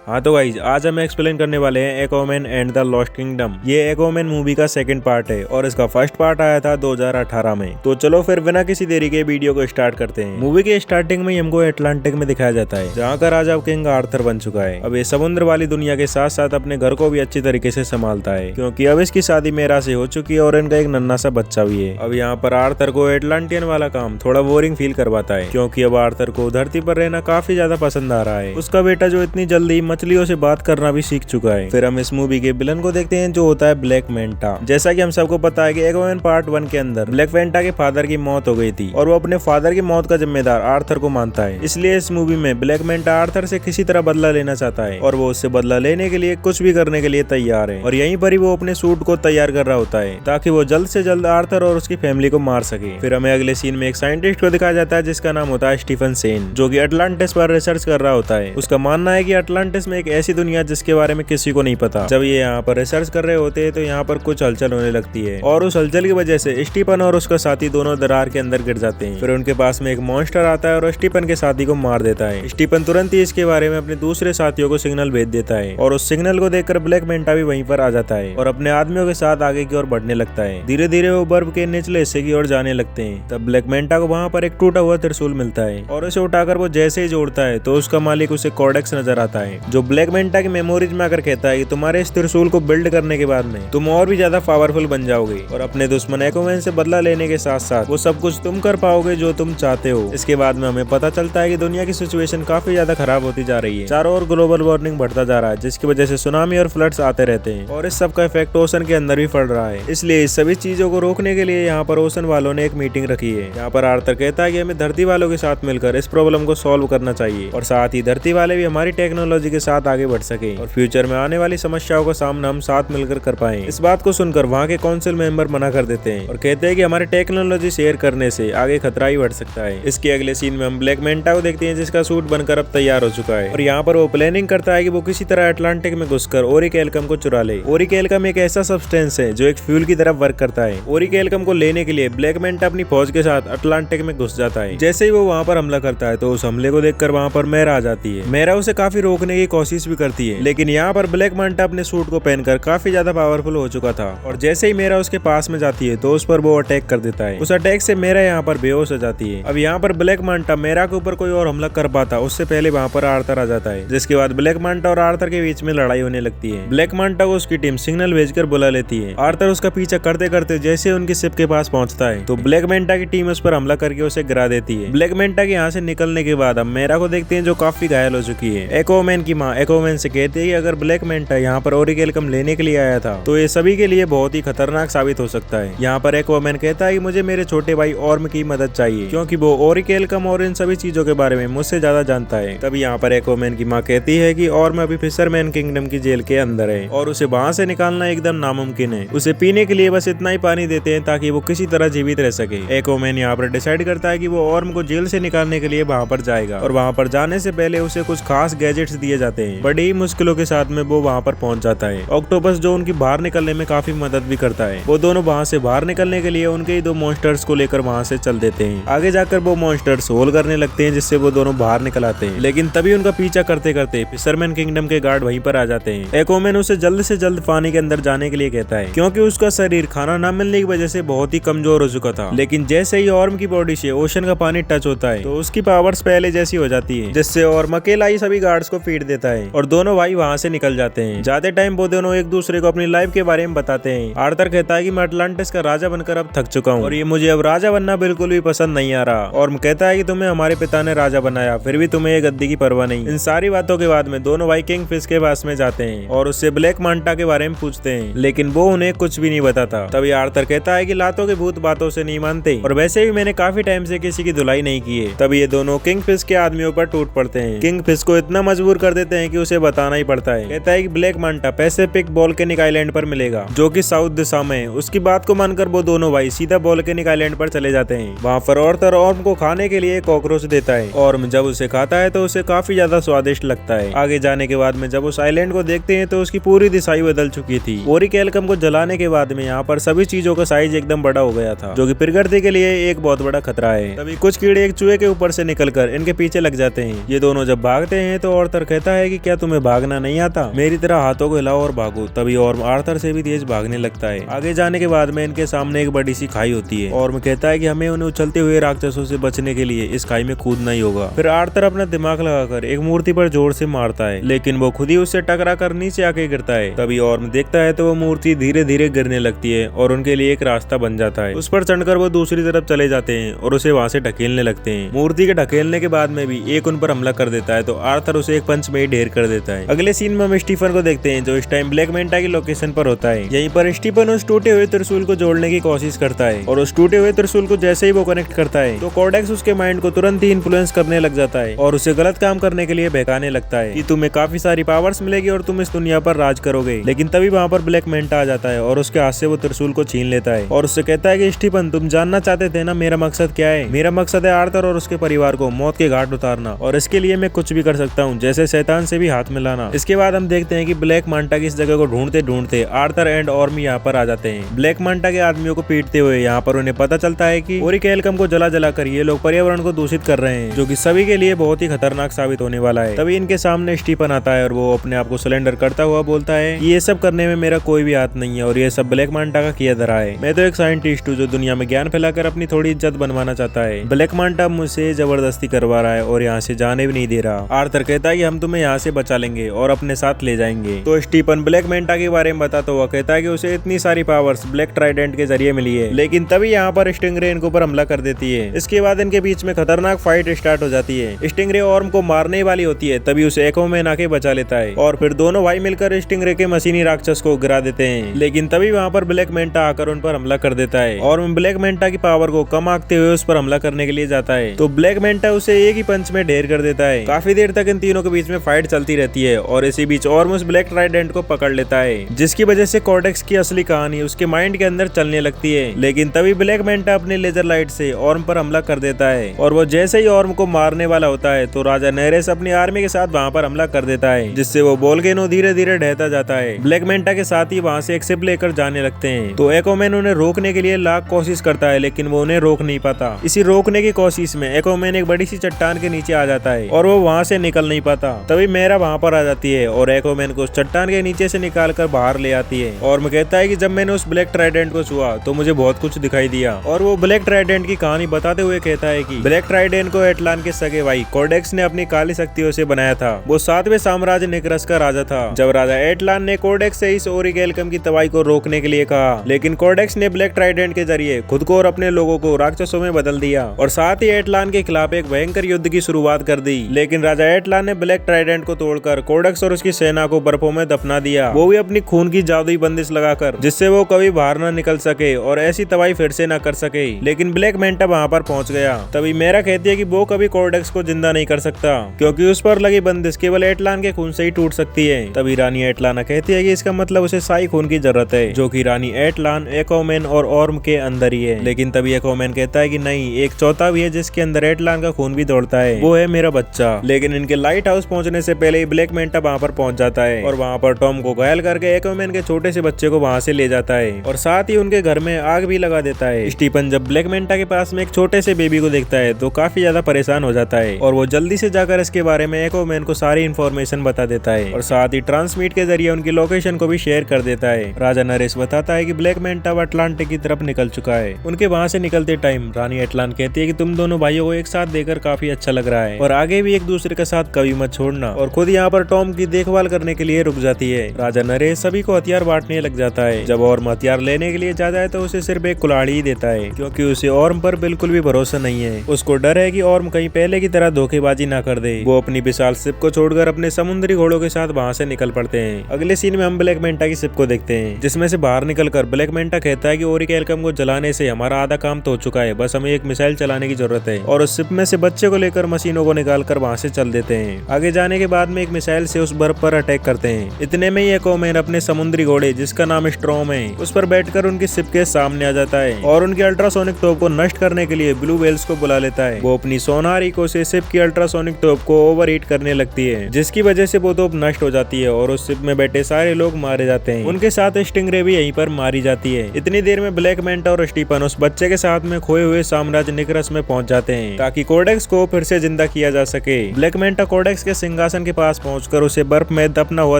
हाँ तो गाइस आज हम एक्सप्लेन करने वाले हैं Aquaman and the lost kingdom. ये एक्वामैन मूवी का सेकंड पार्ट है और इसका फर्स्ट पार्ट आया था 2018 में। तो चलो फिर बिना किसी देरी के वीडियो को स्टार्ट करते हैं। मूवी के स्टार्टिंग में हमको अटलांटिक में दिखाया जाता है जहाँ का राजा किंग आर्थर बन चुका है। अब ये समुद्र वाली दुनिया के साथ साथ अपने घर को भी अच्छी तरीके से संभालता है क्योंकि अब इसकी शादी मेरा से हो चुकी है और इनका एक नन्हा सा बच्चा भी है। अब यहाँ पर आर्थर को एटलांटियन वाला काम थोड़ा बोरिंग फील करवाता है क्योंकि अब आर्थर को धरती पर रहना काफी ज्यादा पसंद आ रहा है। उसका बेटा जो इतनी जल्दी मछलियों से बात करना भी सीख चुका है। फिर हम इस मूवी के विलन को देखते हैं जो होता है ब्लैक मैंटा। जैसा कि हम सबको पता है कि एक्वामैन पार्ट 1 के अंदर ब्लैक मैंटा के फादर की मौत हो गई थी और वो अपने फादर की मौत का जिम्मेदार आर्थर को मानता है। इसलिए इस मूवी में ब्लैक मैंटा आर्थर से किसी तरह बदला लेना चाहता है और वो उससे बदला लेने के लिए कुछ भी करने के लिए तैयार है। और यहीं पर ही वो अपने सूट को तैयार कर रहा होता है ताकि वो जल्द से जल्द आर्थर और उसकी फैमिली को मार सके। फिर हमें अगले सीन में एक साइंटिस्ट को दिखाया जाता है जिसका नाम होता है स्टीफन सेन, जो कि अटलांटिस पर रिसर्च कर रहा होता है। उसका मानना है कि अटलांटिस में एक ऐसी दुनिया जिसके बारे में किसी को नहीं पता। जब ये यहाँ पर रिसर्च कर रहे होते हैं तो यहाँ पर कुछ हलचल होने लगती है और उस हलचल की वजह से स्टीफन और उसका साथी दोनों दरार के अंदर गिर जाते हैं। फिर उनके पास में एक मॉन्स्टर आता है और स्टीफन के साथी को मार देता है। स्टीफन तुरंत ही इसके बारे में अपने दूसरे साथियों को सिग्नल भेज देता है और उस सिग्नल को देखकर ब्लैक मैंटा भी वहीं पर आ जाता है और अपने आदमियों के साथ आगे की ओर बढ़ने लगता है। धीरे धीरे वो बर्फ के निचले हिस्से की ओर जाने लगते हैं। तब ब्लैक मैंटा को वहाँ पर एक टूटा हुआ त्रिशूल मिलता है और उसे उठाकर वो जैसे ही जोड़ता है तो उसका मालिक उसे कॉर्डेक्स नजर आता है, जो ब्लैक मैंटा की मेमोरीज में आकर कहता है कि तुम्हारे इस त्रिशूल को बिल्ड करने के बाद में तुम और भी ज्यादा पावरफुल बन जाओगे और अपने दुश्मन एक्वामैन से बदला लेने के साथ साथ वो सब कुछ तुम कर पाओगे जो तुम चाहते हो। इसके बाद में हमें पता चलता है कि दुनिया की सिचुएशन काफी ज्यादा खराब होती जा रही है। चारों ओर ग्लोबल वार्मिंग बढ़ता जा रहा है जिसकी वजह से सुनामी और फ्लड्स आते रहते हैं और इस सब का इफेक्ट ओशन के अंदर भी पड़ रहा है। इसलिए इस सभी चीजों को रोकने के लिए यहाँ पर ओशन वालों ने एक मीटिंग रखी है। यहाँ पर आर्थर कहता है कि हमें धरती वालों के साथ मिलकर इस प्रॉब्लम को सॉल्व करना चाहिए और साथ ही धरती वाले भी हमारी टेक्नोलॉजी के साथ आगे बढ़ सके और फ्यूचर में आने वाली समस्याओं का सामना हम साथ मिलकर कर पाए। इस बात को सुनकर वहाँ के काउंसिल मेंबर मना कर देते हैं और कहते हैं कि हमारे टेक्नोलॉजी शेयर करने से आगे खतरा ही बढ़ सकता है। इसके अगले सीन में हम ब्लैक मैंटा को देखते हैं जिसका सूट बनकर अब तैयार हो चुका है और यहाँ पर वो प्लानिंग करता है कि वो किसी तरह अटलांटिक में घुसकर ओरिक एल्कम को चुरा ले। ओरिक एल्कम एक ऐसा सब्सटेंस है जो एक फ्यूल की तरह वर्क करता है। ओरिक एल्कम को लेने के लिए ब्लैक मैंटा अपनी फौज के साथ अटलांटिक में घुस जाता है। जैसे ही वो वहाँ पर हमला करता है तो उस हमले को देखकर वहाँ पर मेरा आ जाती है। मेरा उसे काफी रोकने की कोशिश भी करती है लेकिन यहाँ पर ब्लैक मैंटा अपने सूट को पहनकर काफी ज्यादा पावरफुल हो चुका था और जैसे ही मेरा उसके पास में जाती है तो उस पर वो अटैक कर देता है। उस अटैक से मेरा यहाँ पर बेहोश हो जाती है। अब यहाँ पर ब्लैक मैंटा मेरा के ऊपर कोई और हमला कर पाता उससे पहले वहाँ पर आर्थर आ जाता है, जिसके बाद ब्लैक मैंटा और आर्थर के बीच में लड़ाई होने लगती है। ब्लैक मैंटा को उसकी टीम सिग्नल भेजकर बुला लेती है। आर्थर उसका पीछा करते करते जैसे उनकी शिप के पास पहुंचता है तो ब्लैक मैंटा की टीम उस पर हमला करके उसे गिरा देती है। ब्लैक मैंटा के यहाँ से निकलने के बाद हम मेरा को देखते हैं जो काफी घायल हो चुकी है। एक्वामैन की माँ एक्वामैन से कहती है कि अगर ब्लैक मैंटा यहाँ पर ओरिक एल्कम लेने के लिए आया था तो ये सभी के लिए बहुत ही खतरनाक साबित हो सकता है। यहाँ पर एक्वामैन कहता है कि मुझे मेरे छोटे भाई ऑर्म की मदद चाहिए क्योंकि वो ओरिक एल्कम और इन सभी चीजों के बारे में मुझसे ज्यादा जानता है। तभी यहाँ पर एक्वामैन की माँ कहती है कि ऑर्म अभी फिशरमैन किंगडम की जेल के अंदर है और उसे वहां से निकालना एकदम नामुमकिन है। उसे पीने के लिए बस इतना ही पानी देते हैं ताकि वो किसी तरह जीवित रह सके। एक्वामैन यहाँ पर डिसाइड करता है कि वो ऑर्म को जेल से निकालने के लिए वहां पर जाएगा और वहां पर जाने से पहले उसे कुछ खास गैजेट्स दिए जाते हैं। बड़ी मुश्किलों के साथ में वो वहां पर पहुंच जाता है। ऑक्टोपस जो उनकी बाहर निकलने में काफी मदद भी करता है। वो दोनों वहां से बाहर निकलने के लिए उनके ही दो मॉन्स्टर्स को लेकर वहां से चल देते हैं। आगे जाकर वो मॉन्स्टर्स होल करने लगते हैं जिससे वो दोनों बाहर निकल आते हैं, लेकिन तभी उनका पीछा करते करते फिशरमैन किंगडम के गार्ड वहीं पर आ जाते हैं। एक्वामैन उसे जल्द से जल्द पानी के अंदर जाने के लिए कहता है क्योंकि उसका शरीर खाना न मिलने की वजह से बहुत ही कमजोर हो चुका था। लेकिन जैसे ही ऑर्म की बॉडी से ओशन का पानी टच होता है तो उसकी पावर्स पहले जैसी हो जाती है, जिससे ऑर्म अकेला ही सभी गार्ड्स को फीड देता है और दोनों भाई वहां से निकल जाते हैं। जाते टाइम वो दोनों एक दूसरे को अपनी लाइफ के बारे में बताते हैं। आर्थर कहता है कि मैं अटलांटिस का राजा बनकर अब थक चुका हूँ और ये मुझे अब राजा बनना बिल्कुल भी पसंद नहीं आ रहा। ऑर्म कहता है कि तुम्हें हमारे पिता ने राजा बनाया फिर भी तुम्हें ये गद्दी की परवाह नहीं। इन सारी बातों के बाद में दोनों भाई किंग फिश के पास में जाते हैं और उससे ब्लैक मैंटा के बारे में पूछते हैं, लेकिन वो उन्हें कुछ भी नहीं बताता। तभी आर्थर कहता है कि लातों के भूत बातों से नहीं मानते और वैसे भी मैंने काफी टाइम से किसी की धुलाई नहीं की है। तभी ये दोनों किंग फिश के आदमियों पर टूट पड़ते हैं। किंग फिश को इतना मजबूर कर देते हैं कि उसे बताना ही पड़ता है। कहता है कि ब्लैक मैंटा पैसिफिक वोल्केनिक आइलैंड पर मिलेगा जो कि साउथ दिशा में है। उसकी बात को मानकर वो दोनों भाई सीधा वोल्केनिक आइलैंड पर चले जाते हैं। वहाँ पर आर्थर ऑर्म को खाने के लिए कॉकरोच देता है। ऑर्म जब उसे खाता है तो उसे काफी ज्यादा स्वादिष्ट लगता है। आगे जाने के बाद में जब उस आइलैंड को देखते हैं तो उसकी पूरी दिशा ही बदल चुकी थी। ओरिक एल्कम को जलाने के बाद में यहाँ पर सभी चीजों का साइज एकदम बड़ा हो गया था जो कि प्रकृति के लिए एक बहुत बड़ा खतरा है। तभी कुछ कीड़े एक चूहे के ऊपर से निकलकर इनके पीछे लग जाते हैं। ये दोनों जब भागते हैं तो आर्थर कहता है कि क्या तुम्हें भागना नहीं आता, मेरी तरह हाथों को हिलाओ और भागो। तभी ऑर्म आर्थर से भी तेज भागने लगता है। आगे जाने के बाद में इनके सामने एक बड़ी सी खाई होती है। ऑर्म कहता है कि हमें उन्हें उछलते हुए राक्षसों से बचने के लिए इस खाई में कूदना ही होगा। फिर आर्थर अपना दिमाग लगाकर एक मूर्ति पर जोर से मारता है, लेकिन वो खुद ही उससे टकरा कर नीचे आके गिरता है। तभी ऑर्म देखता है तो वो मूर्ति धीरे धीरे गिरने लगती है और उनके लिए एक रास्ता बन जाता है। उस पर चढ़कर वो दूसरी तरफ चले जाते हैं और उसे वहाँ से ढकेलने लगते हैं। मूर्ति के ढकेलने के बाद में भी एक उन पर हमला कर देता है तो आर्थर उसे एक पंच में ही ढेर कर देता है। अगले सीन में हम स्टीफन को देखते हैं जो इस टाइम ब्लैक मैंटा की लोकेशन पर होता है। यहीं पर स्टीफन उस टूटे हुए त्रिशूल को जोड़ने की कोशिश करता है और उस टूटे हुए त्रिशूल को जैसे ही वो कनेक्ट करता है तो कॉर्डेक्स उसके माइंड को तुरंत ही इन्फ्लुएंस करने लग जाता है और उसे गलत काम करने के लिए बहकाने लगता है कि तुम्हें काफी सारी पावर्स मिलेगी और तुम इस दुनिया पर राज करोगे। लेकिन तभी वहाँ पर ब्लैक मैंटा आ जाता है और उसके हाथ से वो त्रिशूल को छीन लेता है और उससे कहता है कि स्टीफन तुम जानना चाहते थे ना मेरा मकसद क्या है। मेरा मकसद है आर्थर और उसके परिवार को मौत के घाट उतारना और इसके लिए मैं कुछ भी कर सकता हूँ, जैसे शैतान से भी हाथ मिलाना। इसके बाद हम देखते हैं कि ब्लैक मैंटा की इस जगह को ढूंढते ढूंढते आर्थर एंड ऑर्म यहाँ पर आ जाते हैं। ब्लैक मैंटा के आदमियों को पीटते हुए यहाँ पर उन्हें पता चलता है कि ओरिकेलकम को जला जलाकर ये लोग पर्यावरण को दूषित कर रहे हैं, जो कि सभी के लिए बहुत ही खतरनाक साबित होने वाला है। तभी इनके सामने स्टीफन आता है और वो अपने आप को सिलेंडर करता हुआ बोलता है कि ये सब करने में मेरा कोई भी हाथ नहीं है और ये सब ब्लैक मैंटा का किया धरा है। मैं तो एक साइंटिस्ट हूँ जो दुनिया में ज्ञान फैलाकर अपनी थोड़ी इज्जत बनवाना चाहता है। ब्लैक मैंटा मुझसे जबरदस्ती करवा रहा है और यहाँ से जाने भी नहीं दे रहा। आर्थर कहता है कि हम तुम्हें यहाँ से बचा लेंगे और अपने साथ ले जाएंगे। तो स्टीफन ब्लैक मैंटा के बारे में बताता हुआ कहता है कि उसे इतनी सारी पावर्स ब्लैक ट्राइडेंट के जरिए मिली है। लेकिन तभी यहाँ पर स्टिंगरे इनके ऊपर हमला कर देती है। इसके बाद इनके बीच में खतरनाक फाइट स्टार्ट हो जाती है। स्टिंगरे ऑर्म को मारने वाली होती है, तभी उसे एक्वामैन आके बचा लेता है और फिर दोनों भाई मिलकर स्टिंगरे के मशीनी राक्षस को गिरा देते हैं। लेकिन तभी वहाँ पर ब्लैक मैंटा आकर उन पर हमला कर देता है और ब्लैक मैंटा की पावर को कम आंकते हुए उस पर हमला करने के लिए जाता है तो ब्लैक मैंटा उसे एक ही पंच में ढेर कर देता है। काफी देर तक इन तीनों के बीच में फाइट चलती रहती है और इसी बीच ऑर्म उस ब्लैक ट्राइडेंट को पकड़ लेता है, जिसकी वजह से कॉर्डेक्स की असली कहानी उसके माइंड के अंदर चलने लगती है। लेकिन तभी ब्लैक मैंटा अपने लेजर लाइट से ऑर्म पर हमला कर देता है और वो जैसे ही ऑर्म को मारने वाला होता है तो राजा नेरेस अपनी आर्मी के साथ वहाँ पर हमला कर देता है, जिससे वो वोल्केनो धीरे धीरे ढहता जाता है। ब्लैक मैंटा के साथ ही वहाँ से एक शिप लेकर जाने लगते हैं तो एक्वामैन उन्हें रोकने के लिए लाख कोशिश करता है, लेकिन वो उन्हें रोक नहीं पाता। इसी रोकने की कोशिश में एक्वामैन एक बड़ी सी चट्टान के नीचे आ जाता है और वो वहाँ से निकल नहीं पाता। तभी मेरा वहाँ पर आ जाती है और एक्वामैन को उस चट्टान के नीचे से निकाल कर बाहर ले आती है और मैं कहता है कि जब मैंने उस ब्लैक ट्राइडेंट को छुआ तो मुझे बहुत कुछ दिखाई दिया और वो ब्लैक ट्राइडेंट की कहानी बताते हुए कहता है कि ब्लैक ट्राइडेंट को एटलान के सगे भाई कॉर्डेक्स ने अपनी काली शक्तियों से बनाया था। वो 7वें साम्राज्य निकरस का राजा था। जब राजा एटलान ने कॉर्डेक्स से इस ओरिकेलकम की तबाही को रोकने के लिए कहा, लेकिन कॉर्डेक्स ने ब्लैक ट्राइडेंट के जरिए खुद को और अपने लोगों को राक्षसों में बदल दिया और साथ ही एटलान के खिलाफ एक भयंकर युद्ध की शुरुआत कर दी। लेकिन राजा एटलान ने ब्लैक ट्राइडेंट को तोड़कर कॉर्डेक्स और उसकी सेना को बर्फों में दफना दिया, वो भी अपनी खून की जादुई बंदिश लगाकर, जिससे वो कभी बाहर न निकल सके और ऐसी तबाही फिर से न कर सके। लेकिन ब्लैक मैंटा वहाँ पर पहुँच गया। तभी मेरा कहती है कि वो कभी कॉर्डेक्स को जिंदा नहीं कर सकता क्योंकि उस पर लगी बंदिश केवल एटलान के खून से ही टूट सकती है। तभी रानी एटलाना कहती है कि इसका मतलब उसे शाही खून की जरूरत है, जो कि रानी एटलान, एक्वामैन और ऑर्म के अंदर ही है। लेकिन तभी एक्वामैन कहता है कि नहीं, एक चौथा भी है जिसके अंदर एटलान का खून भी दौड़ता है, वो है मेरा बच्चा। लेकिन इनके लाइट हाउस पहुंचने से पहले ही ब्लैक मैंटा वहाँ पर पहुंच जाता है और वहाँ पर टॉम को घायल करके एक्वामैन के छोटे से बच्चे को वहाँ से ले जाता है और साथ ही उनके घर में आग भी लगा देता है। स्टीफन जब ब्लैक मैंटा के पास में एक छोटे से बेबी को देखता है तो काफी ज्यादा परेशान हो जाता है और वो जल्दी से जाकर इसके बारे में एक्वामैन को सारी इन्फॉर्मेशन बता देता है और साथ ही ट्रांसमिट के जरिए उनकी लोकेशन को भी शेयर कर देता है। राजा नरेश बताता है कि ब्लैक मैंटा अटलांटिक की तरफ निकल चुका है। उनके वहाँ से निकलते टाइम रानी एटलान कहती है कि तुम दोनों भाइयों को एक साथ देखकर काफी अच्छा लग रहा है और आगे भी एक दूसरे के साथ कभी मत छोड़ना, और खुद यहाँ पर टॉम की देखभाल करने के लिए रुक जाती है। राजा नरेश सभी को हथियार बांटने लग जाता है। जब ऑर्म हथियार लेने के लिए जाता है तो उसे सिर्फ एक कुल्हाड़ी ही देता है क्योंकि उसे ऑर्म पर बिल्कुल भी भरोसा नहीं है। उसको डर है कि ऑर्म कहीं पहले की तरह धोखेबाजी ना कर दे। वो अपनी विशाल शिप को छोड़कर अपने समुद्री घोड़ों के साथ वहाँ से निकल पड़ते हैं। अगले सीन में हम ब्लैक मैंटा की शिप को देखते हैं, जिसमें से बाहर निकलकर ब्लैक मैंटा कहता है कि ओरिकेलकम को जलाने से हमारा आधा काम तो हो चुका है, बस हमें एक मिसाइल चलाने की जरूरत है, और उस शिप में से बच्चे को लेकर मशीनों को निकालकर वहाँ से चल देते हैं। आगे जाने के बाद में एक मिसाइल से उस बर्फ पर अटैक करते हैं। इतने में ही एक्वामैन अपने समुद्री घोड़े, जिसका नाम स्ट्रॉम है, उस पर बैठकर उनकी शिप के सामने आ जाता है और उनकी अल्ट्रासोनिक तोप को नष्ट करने के लिए ब्लू वेल्स को बुला लेता है। वो अपनी सोनार इको से शिप की अल्ट्रासोनिक तोप को ओवरहीट करने लगती है, जिसकी वजह से वो तोप नष्ट हो जाती है और उस शिप में बैठे सारे लोग मारे जाते हैं। उनके साथ स्टिंगरे भी यहीं पर मारी जाती है। इतनी देर में ब्लैक मैंटा और स्टीफन उस बच्चे के साथ में खोए हुए साम्राज्य निकरस में पहुंच जाते हैं ताकि कॉर्डेक्स को फिर से जिंदा किया जा सके। ब्लैक मैंटा कॉर्डेक्स के श्रृंगार सिंहासन के पास पहुंचकर उसे बर्फ में दफना हुआ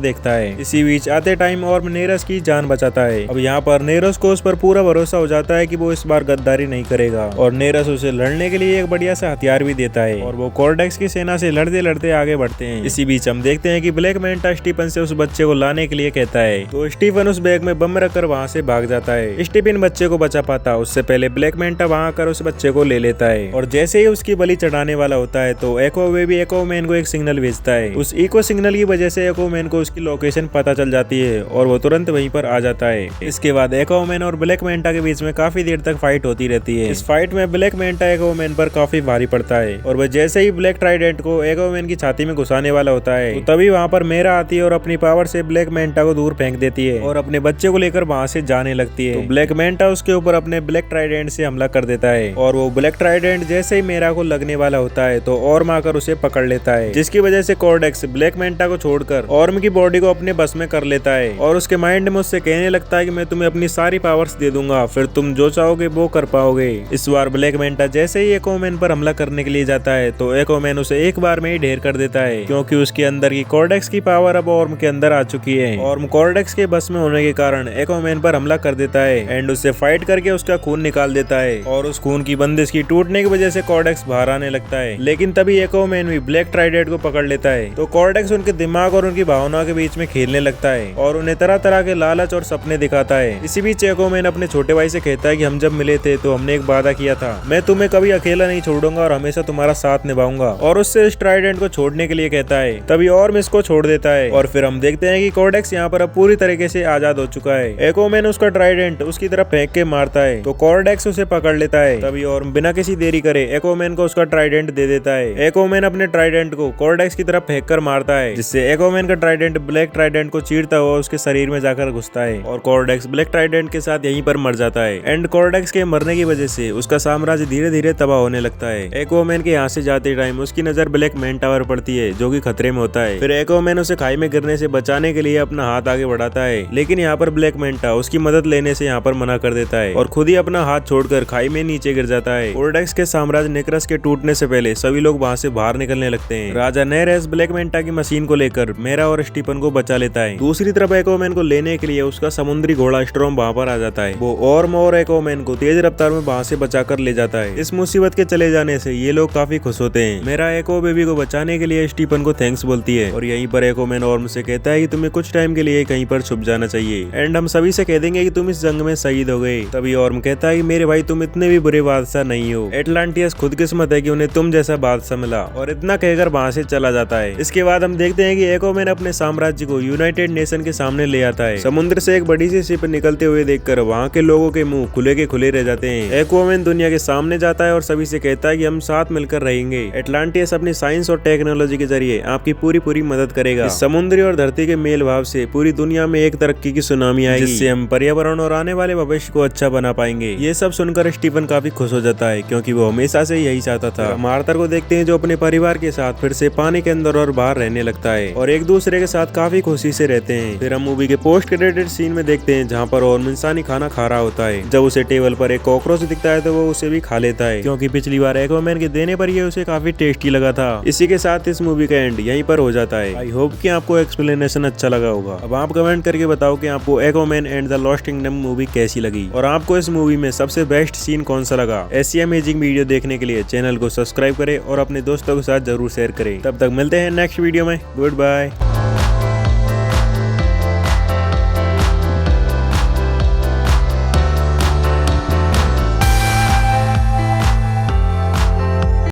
देखता है। इसी बीच आते टाइम ऑर्म नेरस की जान बचाता है। अब यहाँ पर नेरस को उस पर पूरा भरोसा हो जाता है कि वो इस बार गद्दारी नहीं करेगा और नेरस उसे लड़ने के लिए एक बढ़िया सा हथियार भी देता है और वो कॉर्डेक्स की सेना से लड़ते लड़ते आगे बढ़ते हैं। इसी बीच हम देखते हैं कि ब्लैक मैंटा स्टीफन से उस बच्चे को लाने के लिए कहता है, तो स्टीफन उस बैग में बम रखकर वहाँ से भाग जाता है। स्टीफन बच्चे को बचा पाता उससे पहले ब्लैक मैंटा वहाँ आकर उस बच्चे को ले लेता है और जैसे ही उसकी बलि चढ़ाने वाला होता है तो एको बेबी एक्वामैन को एक सिग्नल भेजता है। उस इको सिग्नल की वजह से एक्वामैन को उसकी लोकेशन पता चल जाती है और वो तुरंत वहीं पर आ जाता है। इसके बाद एक्वामैन और ब्लैक मैंटा के बीच में काफी देर तक फाइट होती रहती है। इस फाइट में ब्लैक मैंटा एक्वामैन पर काफी भारी पड़ता है और वह जैसे ही ब्लैक ट्राइडेंट को एक्वामैन की छाती में घुसाने वाला होता है तो तभी वहाँ पर मेरा आती है और अपनी पावर से ब्लैक मैंटा को दूर फेंक देती है और अपने बच्चे को लेकर वहाँ से जाने लगती है। तो ब्लैक मैंटा उसके ऊपर अपने ब्लैक ट्राइडेंट से हमला कर देता है और वो ब्लैक ट्राइडेंट जैसे ही मेरा को लगने वाला होता है तो ऑर्म आकर उसे पकड़ लेता है, जिसकी वजह से कॉर्डेक्स ब्लैक मैंटा को छोड़कर ऑर्म की बॉडी को अपने बस में कर लेता है और उसके माइंड में उससे कहने लगता है कि मैं तुम्हें अपनी सारी पावर्स दे दूंगा, फिर तुम जो चाहोगे वो कर पाओगे। इस बार ब्लैक मैंटा जैसे ही एक्वामैन पर हमला करने के लिए जाता है तो एक्वामैन उसे एक बार में ही ढेर कर देता है क्योंकि उसके अंदर की कॉर्डेक्स की पावर अब ऑर्म के अंदर आ चुकी है। ऑर्म कॉर्डेक्स के बस में होने के कारण एक्वामैन पर हमला कर देता है एंड उससे फाइट करके उसका खून निकाल देता है और उस खून की बंदिश की टूटने की वजह से कॉर्डेक्स बाहर आने लगता है। लेकिन तभी एक्वामैन भी ब्लैक ट्राइडेंट को पकड़ लेता है तो कॉर्डेक्स उनके दिमाग और उनकी भावनाओं के बीच में खेलने लगता है और उन्हें तरह तरह के लालच और सपने दिखाता है। इसी बीच एक्वामैन अपने छोटे भाई से कहता है कि हम जब मिले थे तो हमने एक वादा किया था, मैं तुम्हें कभी अकेला नहीं छोड़ूंगा और हमेशा तुम्हारा साथ निभाऊंगा और उससे इस ट्राइडेंट को छोड़ने के लिए कहता है। तभी ऑर्म इसको छोड़ देता है और फिर हम देखते हैं कि कॉर्डेक्स यहाँ पर अब पूरी तरीके से आजाद हो चुका है। एक्वामैन उसका ट्राइडेंट उसकी तरफ फेंक के मारता है तो कॉर्डेक्स उसे पकड़ लेता है। तभी ऑर्म बिना किसी देरी करे एक्वामैन को उसका ट्राइडेंट दे देता है। एक्वामैन अपने ट्राइडेंट को कॉर्डेक्स की तरफ फेंक कर मारता है, जिससे एक्वामैन का ट्राइडेंट ब्लैक ट्राइडेंट को चीरता हुआ उसके शरीर में जाकर घुसता है और कॉर्डेक्स ब्लैक ट्राइडेंट के साथ यहीं पर मर जाता है। एंड कॉर्डेक्स के मरने की वजह से उसका साम्राज्य धीरे धीरे तबाह होने लगता है। एक्वामैन के यहाँ से जाते टाइम उसकी नजर ब्लैक मैंटा पर पड़ती है जो कि खतरे में होता है। फिर एक्वामैन उसे खाई में गिरने से बचाने के लिए अपना हाथ आगे बढ़ाता है, लेकिन यहाँ पर ब्लैक मैंटा उसकी मदद लेने से यहाँ पर मना कर देता है और खुद ही अपना हाथ छोड़कर खाई में नीचे गिर जाता है। कॉर्डेक्स के साम्राज्य निक्रस के टूटने से पहले सभी लोग वहाँ से बाहर निकलने लगते हैं। राजा नेरेस ब्लैक मैंटा की मशीन को लेकर मेरा और स्टीफन को बचा लेता है। दूसरी तरफ एक्वामैन को लेने के लिए उसका समुद्री घोड़ा स्टॉर्म वहाँ पर आ जाता है। वो ऑर्म और एक्वामैन को तेज रफ्तार में वहाँ से बचाकर ले जाता है। इस मुसीबत के चले जाने से ये लोग काफी खुश होते हैं। मेरा एक्वा बेबी को बचाने के लिए स्टीफन को थैंक्स बोलती है और यहीं पर एक्वामैन ऑर्म से कहता है कि तुम्हें कुछ टाइम के लिए कहीं पर छुप जाना चाहिए एंड हम सभी से कह देंगे कि तुम इस जंग में शहीद हो गए। तभी ऑर्म कहता है कि मेरे भाई तुम इतने भी बुरे बादशाह नहीं हो, एटलांटियस खुदकिस्मत है कि उन्हें तुम जैसा बादशाह मिला, और इतना कहकर वहाँ से चला जाता है। इसके बाद हम देखते हैं कि एक्वामैन अपने साम्राज्य को यूनाइटेड नेशन के सामने ले आता है। समुद्र से एक बड़ी सी शिप निकलते हुए देखकर वहाँ के लोगों के मुंह खुले के खुले रह जाते हैं। एक्वामैन दुनिया के सामने जाता है और सभी से कहता है कि हम साथ मिलकर रहेंगे। एटलांटियस अपनी साइंस और टेक्नोलॉजी के जरिए आपकी पूरी मदद करेगा। इस समुद्री और धरती के मेल भाव से पूरी दुनिया में एक तरक्की की सुनामी आएगी, जिससे हम पर्यावरण और आने वाले भविष्य को अच्छा बना पाएंगे। ये सब सुनकर स्टीफन काफी खुश हो जाता है क्योंकि वो हमेशा से यही चाहता था। हम आर्थर को देखते हैं जो अपने परिवार के साथ फिर से पानी के अंदर और बाहर रहने लगता है और एक दूसरे के साथ काफी खुशी से रहते हैं। फिर हम मूवी के पोस्ट क्रेडिट सीन में देखते हैं जहाँ पर ऑर्म इंसानी खाना खा रहा होता है। जब उसे टेबल पर एक कॉकरोच दिखता है तो वो उसे भी खा लेता है क्योंकि पिछली बार एक्वामैन के देने पर ये उसे काफी टेस्टी लगा था। इसी के साथ इस मूवी का एंड यहीं पर हो जाता है। आई होप कि आपको एक्सप्लेनेशन अच्छा लगा होगा। अब आप कमेंट करके बताओ कि आपको Aquaman and the lost kingdom movie कैसी लगी और आपको इस मूवी में सबसे बेस्ट सीन कौन सा लगा। ऐसी अमेजिंग वीडियो देखने के लिए चैनल को सब्सक्राइब करें और अपने दोस्तों के साथ जरूर शेयर करें। तब तक मिलते हैं नेक्स्ट वीडियो में। Good bye.